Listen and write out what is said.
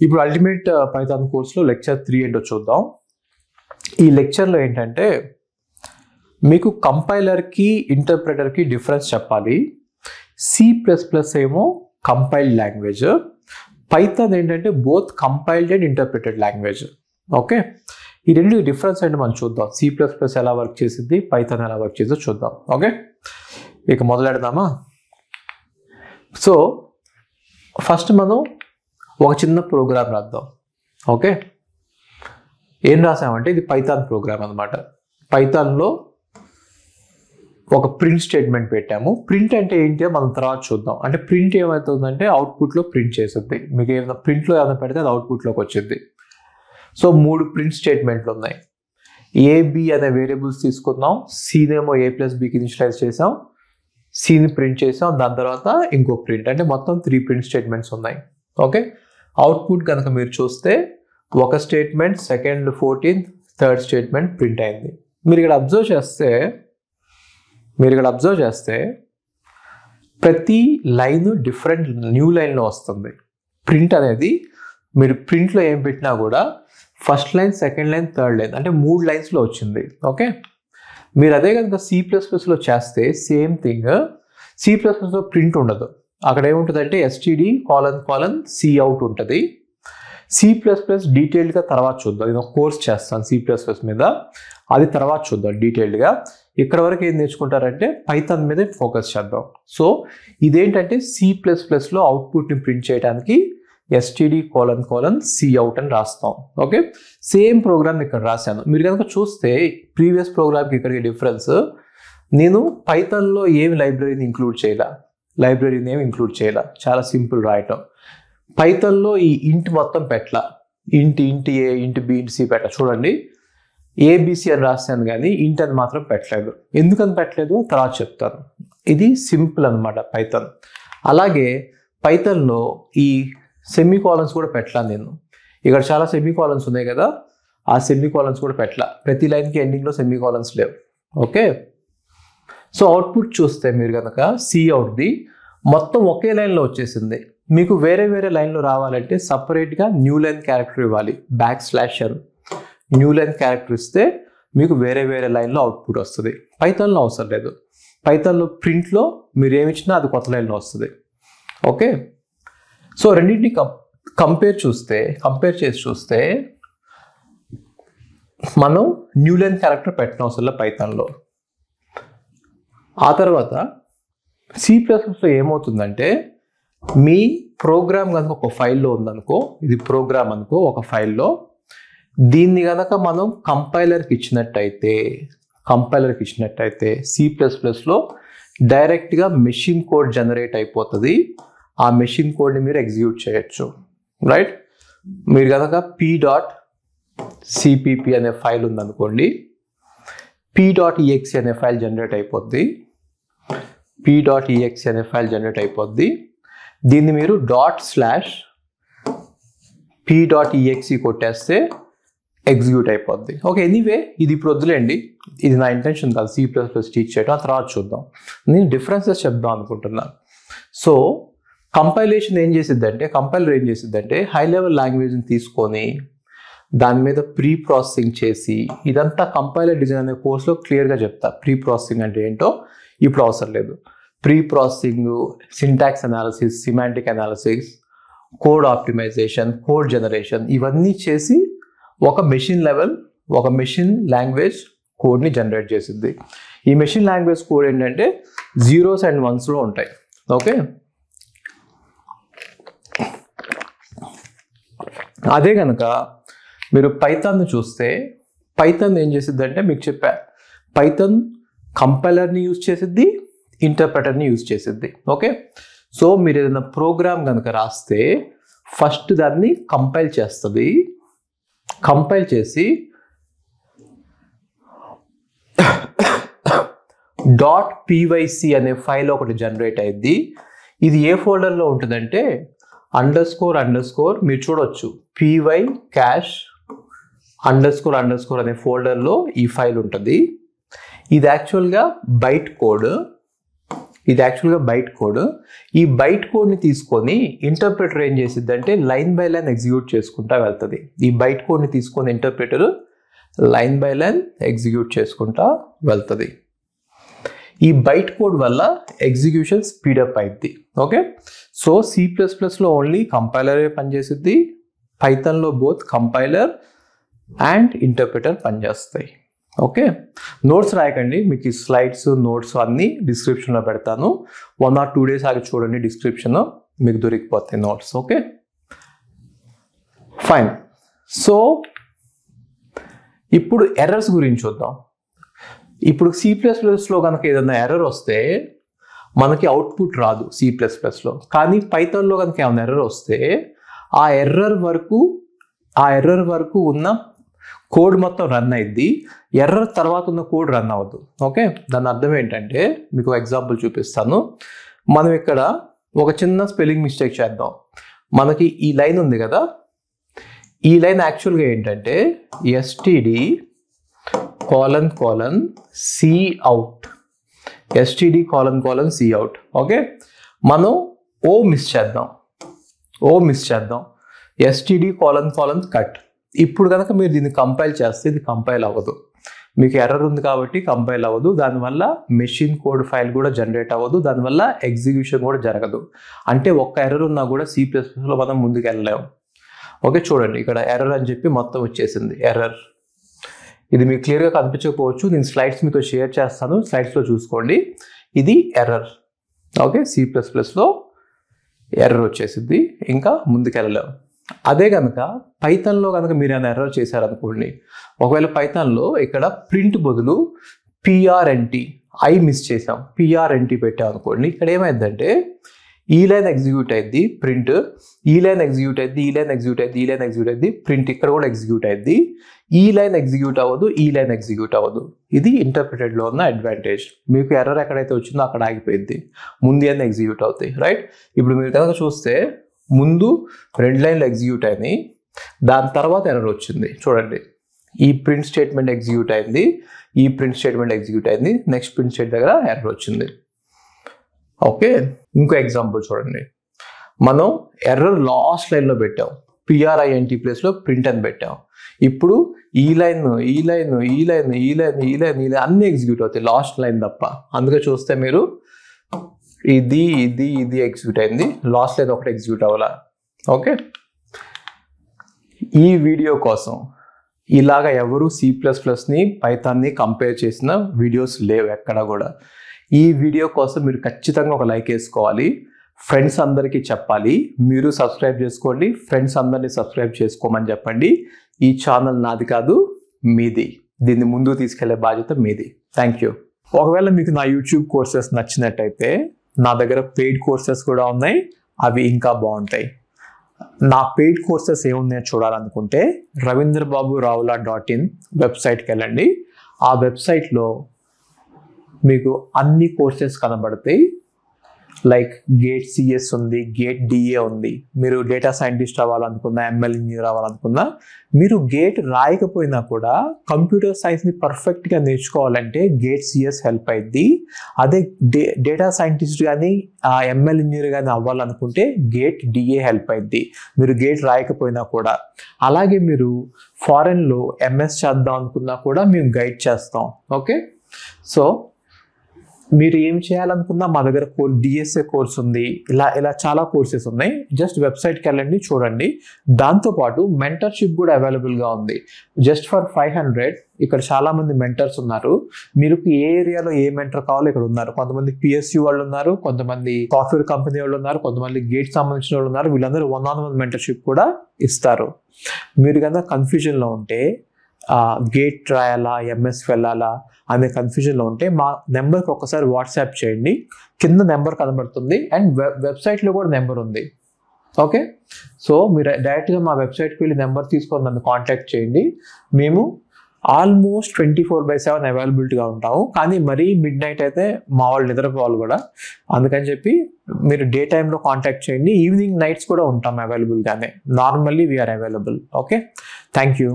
ఇప్పుడు ultimate Python కోర్సులో lecture 3 ఏంటో చూద్దాం. ఈ లెక్చర్లో ఏంటంటే మీకు కంపైలర్కి ఇంటర్ప్రెటర్కి డిఫరెన్స్ చెప్పాలి. C++ ఏమో కంపైల్డ్ లాంగ్వేజ్, పైథాన్ ఏంటంటే both compiled and interpreted language. Okay, ఈ రెండు డిఫరెన్స్ అంటే మనం చూద్దాం. C++ ఎలా వర్క్ చేసింది, పైథాన్ ఎలా వర్క్ చేసిందో చూద్దాం. ఓకే, ఇక మొదలెడదామా? సో ఫస్ట్ మనం ఒక చిన్న ప్రోగ్రామ్ రాద్దాం. ఓకే, ఏం రాసామంటే ఇది పైథాన్ ప్రోగ్రామ్ అనమాట. పైథాన్లో ఒక ప్రింట్ స్టేట్మెంట్ పెట్టాము. ప్రింట్ అంటే ఏంటి మనం తర్వాత చూద్దాం. అంటే ప్రింట్ ఏమవుతుందంటే అవుట్పుట్లో ప్రింట్ చేస్తుంది. మీకు ఏమైనా ప్రింట్లో ఏమైనా పెడితే అది అవుట్పుట్లోకి వచ్చింది. సో 3 ప్రింట్ స్టేట్మెంట్లు ఉన్నాయి. AB అనే వేరియబుల్స్ తీసుకుందాం, Cనేమో A+Bకి ఇనిషియలైజ్ చేసాం, Cని ప్రింట్ చేసాం, దాని తర్వాత ఇంకో ప్రింట్, అంటే మొత్తం 3 ప్రింట్ స్టేట్మెంట్స్ ఉన్నాయి. ఓకే, అవుట్పుట్ కనుక మీరు చూస్తే ఒక statement, second 14, third statement print అయింది. మీరు ఇక్కడ అబ్జర్వ్ చేస్తే ప్రతి లైన్ డిఫరెంట్ న్యూ లైన్లో వస్తుంది. ప్రింట్ అనేది మీరు ప్రింట్లో ఏం పెట్టినా కూడా first line, second line, third line అంటే 3 లైన్స్లో వచ్చింది. ఓకే, మీరు అదే కనుక C++లో చేస్తే సేమ్ థింగ్. C++లో ప్రింట్ ఉండదు. అక్కడ ఏముంటుందంటే std::cout ఉంటుంది. C++ డీటెయిల్డ్గా తర్వాత చూద్దాం. నేను కోర్స్ చేస్తాను C++ మీద, అది తర్వాత చూద్దాం డీటెయిల్డ్గా. ఇక్కడ వరకు ఏం నేర్చుకుంటారంటే పైథాన్ మీద ఫోకస్ చేద్దాం. సో ఇదేంటంటే C++లో అవుట్పుట్ని ప్రింట్ చేయడానికి std::cout అని రాస్తాం. ఓకే, సేమ్ ప్రోగ్రామ్ ఇక్కడ రాశాను. మీరు కనుక చూస్తే ప్రీవియస్ ప్రోగ్రామ్కి ఇక్కడికి డిఫరెన్స్, నేను పైథాన్లో ఏమి లైబ్రరీని ఇంక్లూడ్ చేయాల, చాలా సింపుల్ రాయటం. పైథాన్లో ఈ ఇంట్ మొత్తం పెట్టలా, ఇంట్ A, ఇంట్ B, ఇంట్ C పెట్ట. చూడండి, ABC అని రాస్తాను కానీ ఇంట్ అని మాత్రం పెట్టలేదు. ఎందుకని పెట్టలేదు తర్వాత చెప్తాను. ఇది సింపుల్ అనమాట పైథాన్. అలాగే పైథాన్లో ఈ సెమీకోలన్స్ కూడా పెట్టలా నేను. ఇక్కడ చాలా సెమీకోలన్స్ ఉన్నాయి కదా, ఆ సెమీకోలన్స్ కూడా పెట్టలా. ప్రతి లైన్కి ఎండింగ్లో సెమీకోలన్స్ లేవు. ఓకే, సో అవుట్పుట్ చూస్తే మీరు కనుక Coutది మొత్తం ఒకే లైన్లో వచ్చేసింది. మీకు వేరే వేరే లైన్లో రావాలంటే సపరేట్గా న్యూ లైన్ క్యారెక్టర్ ఇవ్వాలి. \n న్యూ లైన్ క్యారెక్టర్ ఇస్తే మీకు వేరే వేరే లైన్లో అవుట్పుట్ వస్తుంది. పైథాన్లో అవసరం లేదు. పైథాన్లో ప్రింట్లో మీరు ఏమి ఇచ్చినా అది కొత్త లైన్లో వస్తుంది. ఓకే, సో రెండింటిని కంపేర్ చేసి చూస్తే మనం న్యూ లైన్ క్యారెక్టర్ పెట్టిన అవసరం పైథాన్లో. ఆ తర్వాత C++లో ఏమవుతుందంటే మీ ప్రోగ్రామ్ కనుక ఒక ఫైల్లో ఉందనుకో, ఇది ప్రోగ్రామ్ అనుకో ఒక ఫైల్లో, దీన్ని కనుక మనం కంపైలర్కి ఇచ్చినట్టయితే C++లో డైరెక్ట్గా మెషిన్ కోడ్ జనరేట్ అయిపోతుంది. ఆ మెషిన్ కోడ్ని మీరు ఎగ్జిక్యూట్ చేయొచ్చు. రైట్, మీరు కనుక p.cpp అనే ఫైల్ ఉందనుకోండి, p.exe అనే ఫైల్ జనరేట్ అయిపోద్ది. దీన్ని మీరు ./p.exe కొట్టేస్తే ఎగ్జిక్యూట్ అయిపోద్ది. ఓకే, ఎనీవే ఇది ఇప్పుడు వద్దులేండి, ఇది నా ఇంటెన్షన్ కాదు C++ టీచ్ చేయడం, ఆ తర్వాత చూద్దాం. నేను డిఫరెన్సెస్ చెప్దాం అనుకుంటున్నాను. సో కంపైలర్ ఏం చేసిద్దంటే హై లెవెల్ లాంగ్వేజ్ని తీసుకొని దాని మీద ప్రీ ప్రాసెసింగ్ చేసి, ఇదంతా కంపైలర్ డిజైన్ అనే కోర్సులో క్లియర్గా చెప్తా. ప్రీ ప్రాసెసింగ్ అంటే ఏంటో ఇప్పుడు అవసరం లేదు. Pre processing, syntax analysis, semantic analysis, code optimisation, code generation, ఇవన్నీ చేసి ఒక మెషిన్ లాంగ్వేజ్ కోడ్ని జనరేట్ చేసింది. ఈ మెషిన్ లాంగ్వేజ్ కోడ్ ఏంటంటే 0s and 1s ఉంటాయి. ఓకే, అదే కనుక మీరు పైథాన్ చూస్తే పైథాన్ ఏం చేసిద్దంటే మీకు చెప్పా, పైథాన్ కంపైలర్ని యూజ్ చేసిద్ది, ఇంటర్ప్రెటర్ని యూజ్ చేసిద్ది. ఓకే, సో మీరు ఏదైనా ప్రోగ్రామ్ కనుక రాస్తే ఫస్ట్ దాన్ని కంపైల్ చేసి .pyc అనే ఫైల్ ఒకటి జనరేట్ అయ్యింది. ఇది ఏ ఫోల్డర్లో ఉంటుందంటే _ మీరు చూడొచ్చు py_cache_ అనే ఫోల్డర్లో ఈ ఫైల్ ఉంటుంది. ఇది యాక్చువల్గా బైట్ కోడ్. ఇది యాక్చువల్గా బైట్ కోడ్. ఈ బైట్ కోడ్ని తీసుకొని ఇంటర్ప్రిటర్ ఏం చేసిద్దంటే లైన్ బై లైన్ ఎగ్జిక్యూట్ చేసుకుంటా వెళ్తుంది. ఈ బైట్ కోడ్ని తీసుకొని interpreter line by line execute చేసుకుంటా వెళ్తుంది. ఈ బైట్ కోడ్ వల్ల ఎగ్జిక్యూషన్ స్పీడప్ అయింది. ఓకే, సో C++లో ఓన్లీ కంపైలరే పనిచేసిద్ది, పైథాన్లో బోత్ కంపైలర్ అండ్ ఇంటర్ప్రిటర్ పనిచేస్తాయి. ఓకే, నోట్స్ రాయకండి, మీకు ఈ స్లైడ్స్ నోట్స్ అన్నీ డిస్క్రిప్షన్లో పెడతాను. 1 or 2 days ఆగి చూడండి, డిస్క్రిప్షన్లో మీకు దొరికిపోతాయి నోట్స్. Okay fine. సో ఇప్పుడు ఎర్రర్స్ గురించి చూద్దాం. ఇప్పుడు C++లో కనుక ఏదైనా ఎర్రర్ వస్తే మనకి అవుట్పుట్ రాదు C++లో, కానీ పైథాన్లో కనుక ఏమైనా ఎర్రర్ వస్తే ఆ ఎర్రర్ వరకు ఉన్న కోడ్ మొత్తం రన్ అయింది, ఎర్రర్ తర్వాత ఉన్న కోడ్ రన్ అవ్వదు. ఓకే, దాని అర్థం ఏంటంటే మీకు ఎగ్జాంపుల్ చూపిస్తాను. మనం ఇక్కడ ఒక చిన్న స్పెల్లింగ్ మిస్టేక్ చేద్దాం. మనకి ఈ లైన్ ఉంది కదా, ఈ లైన్ యాక్చువల్గా ఏంటంటే std::cout, std::cout. ఓకే, మనం ఓ మిస్ చేద్దాం, std::cut. ఇప్పుడు కనుక మీరు దీన్ని కంపైల్ చేస్తే ఇది కంపైల్ అవ్వదు, మీకు ఎర్రర్ ఉంది కాబట్టి కంపైల్ అవ్వదు. దానివల్ల మెషిన్ కోడ్ ఫైల్ కూడా జనరేట్ అవ్వదు, దానివల్ల ఎగ్జిక్యూషన్ కూడా జరగదు. అంటే ఒక్క ఎర్రర్ ఉన్నా కూడా C++లో మనం ముందుకు వెళ్ళలేము. ఓకే, చూడండి ఇక్కడ ఎర్రర్ అని చెప్పి మొత్తం వచ్చేసింది ఎర్రర్. ఇది మీకు క్లియర్గా కనిపించకపోవచ్చు, నేను స్లైడ్స్ మీతో షేర్ చేస్తాను, స్లైడ్స్లో చూసుకోండి. ఇది ఎర్రర్. ఓకే, C++లో ఎర్రర్ వచ్చేసింది, ఇంకా ముందుకు వెళ్ళలేము. అదే కనుక పైథాన్లో కనుక మీరు ఏమైనా ఎర్రర్ చేశారనుకోండి, ఒకవేళ పైథాన్లో ఇక్కడ ప్రింట్ బదులు PRNT ఐ మిస్ చేసాం, PRNT పెట్టాం అనుకోండి, ఇక్కడ ఏమైందంటే ఈ లైన్ ఎగ్జిక్యూట్ అయింది ప్రింట్, ఈ లైన్ ఎగ్జిక్యూట్ అయింది, ఈ లైన్ ఎగ్జిక్యూట్ అయింది, ఈ లైన్ ఎగ్జిక్యూట్ అయింది ప్రింట్, ఇక్కడ కూడా ఎగ్జిక్యూట్ అయింది. ఈ లైన్ ఎగ్జిక్యూట్ అవ్వదు, ఈ లైన్ ఎగ్జిక్యూట్ అవ్వదు. ఇది ఇంటర్ప్రిటెడ్లో ఉన్న అడ్వాంటేజ్. మీకు ఎర్రర్ ఎక్కడైతే వచ్చిందో అక్కడ ఆగిపోయింది, ముందు అన్నీ ఎగ్జిక్యూట్ అవుతాయి. రైట్, ఇప్పుడు మీరు కనుక చూస్తే ముందు 2 లైన్లు ఎగ్జిక్యూట్ అయినాయి, దాని తర్వాత ఎర్రర్ వచ్చింది. చూడండి, ఈ ప్రింట్ స్టేట్మెంట్ ఎగ్జిక్యూట్ అయింది, ఈ ప్రింట్ స్టేట్మెంట్ ఎగ్జిక్యూట్ అయింది, నెక్స్ట్ ప్రింట్ స్టేట్ దగ్గర ఎర్రర్ వచ్చింది. ఓకే, ఇంకో ఎగ్జాంపుల్ చూడండి. మనం ఎర్రర్ లాస్ట్ లైన్లో పెట్టాం, PRINT ప్లేస్లో ప్రింట్ అని పెట్టాం. ఇప్పుడు ఈ లైన్ అన్నీ ఎగ్జిక్యూట్ అవుతాయి, లాస్ట్ లైన్ తప్ప. అందుకే చూస్తే మీరు ఇది ఎగ్జిక్యూట్ అయింది, లాస్ట్ లైన్ ఒకటి ఎగ్జిక్యూట్ అవ్వాల. ఓకే, ఈ వీడియో కోసం ఇలాగా ఎవరు C++ని పైథాన్ని కంపేర్ చేసిన వీడియోస్ లేవు ఎక్కడ కూడా. ఈ వీడియో కోసం మీరు ఖచ్చితంగా ఒక లైక్ వేసుకోవాలి, ఫ్రెండ్స్ అందరికీ చెప్పాలి, మీరు సబ్స్క్రైబ్ చేసుకోండి, ఫ్రెండ్స్ అందరినీ సబ్స్క్రైబ్ చేసుకోమని చెప్పండి. ఈ ఛానల్ నాది కాదు, మీది. దీన్ని ముందుకు తీసుకెళ్లే బాధ్యత మీది. Thank you. ఒకవేళ మీకు నా యూట్యూబ్ కోర్సెస్ నచ్చినట్టయితే నా దగ్గర పెయిడ్ కోర్సెస్ కూడా ఉన్నాయి, అవి ఇంకా బాగుంటాయి. నా పెయిడ్ కోర్సెస్ ఏమున్నాయో చూడాలనుకుంటే ravindrababurao.in వెబ్సైట్కి వెళ్ళండి. ఆ వెబ్సైట్లో మీకు అన్ని కోర్సెస్ కనబడతాయి. లైక్ గేట్ CS ఉంది, గేట్ DA ఉంది. మీరు డేటా సైంటిస్ట్ అవ్వాలనుకున్నా, ML ఇంజనీర్ అవ్వాలనుకున్నా, మీరు గేట్ రాయకపోయినా కూడా కంప్యూటర్ సైన్స్ని పర్ఫెక్ట్గా నేర్చుకోవాలంటే గేట్ CS హెల్ప్ అయింది. అదే డేటా సైంటిస్ట్ కానీ ML ఇంజనీర్ కానీ అవ్వాలనుకుంటే గేట్ DA హెల్ప్ అయింది, మీరు గేట్ రాయకపోయినా కూడా. అలాగే మీరు ఫారెన్లో MS చేద్దాం అనుకున్నా కూడా మేము గైడ్ చేస్తాం. ఓకే, సో మీరు ఏం చేయాలనుకున్నా మా దగ్గర DSA కోర్స్ ఉంది, ఇలా చాలా కోర్సెస్ ఉన్నాయి. జస్ట్ వెబ్సైట్కి వెళ్ళండి, చూడండి. దాంతోపాటు మెంటర్షిప్ కూడా అవైలబుల్గా ఉంది. జస్ట్ ఫర్ 500 ఇక్కడ చాలా మంది మెంటర్స్ ఉన్నారు. మీరు ఏ ఏరియాలో ఏ మెంటర్ కావాలో ఇక్కడ ఉన్నారు. కొంతమంది PSU వాళ్ళు ఉన్నారు, కొంతమంది సాఫ్ట్వేర్ కంపెనీ వాళ్ళు ఉన్నారు, కొంతమంది గేట్ సంబంధించిన వాళ్ళు ఉన్నారు. వీళ్ళందరూ 1-on-1 మెంటర్షిప్ కూడా ఇస్తారు. మీరు కనుక కన్ఫ్యూజన్లో ఉంటే గేట్ రాయాలా, MS వెళ్ళాలా అనే కన్ఫ్యూజన్లో ఉంటే మా నెంబర్కి ఒకసారి వాట్సాప్ చేయండి. కింద నెంబర్ కనబడుతుంది అండ్ వెబ్సైట్లో కూడా నెంబర్ ఉంది. ఓకే, సో మీరు డైరెక్ట్గా మా వెబ్సైట్కి వెళ్ళి నెంబర్ తీసుకొని నన్ను కాంటాక్ట్ చేయండి. మేము ఆల్మోస్ట్ 24/7 అవైలబిలిటీగా ఉంటాము. కానీ మరీ మిడ్ నైట్ అయితే మా వాళ్ళు నిద్రపోవాలి కూడా, అందుకని చెప్పి మీరు డే టైంలో కాంటాక్ట్ చేయండి. ఈవినింగ్ నైట్స్ కూడా ఉంటాం అవైలబుల్గానే. Normally we are available. Okay, thank you.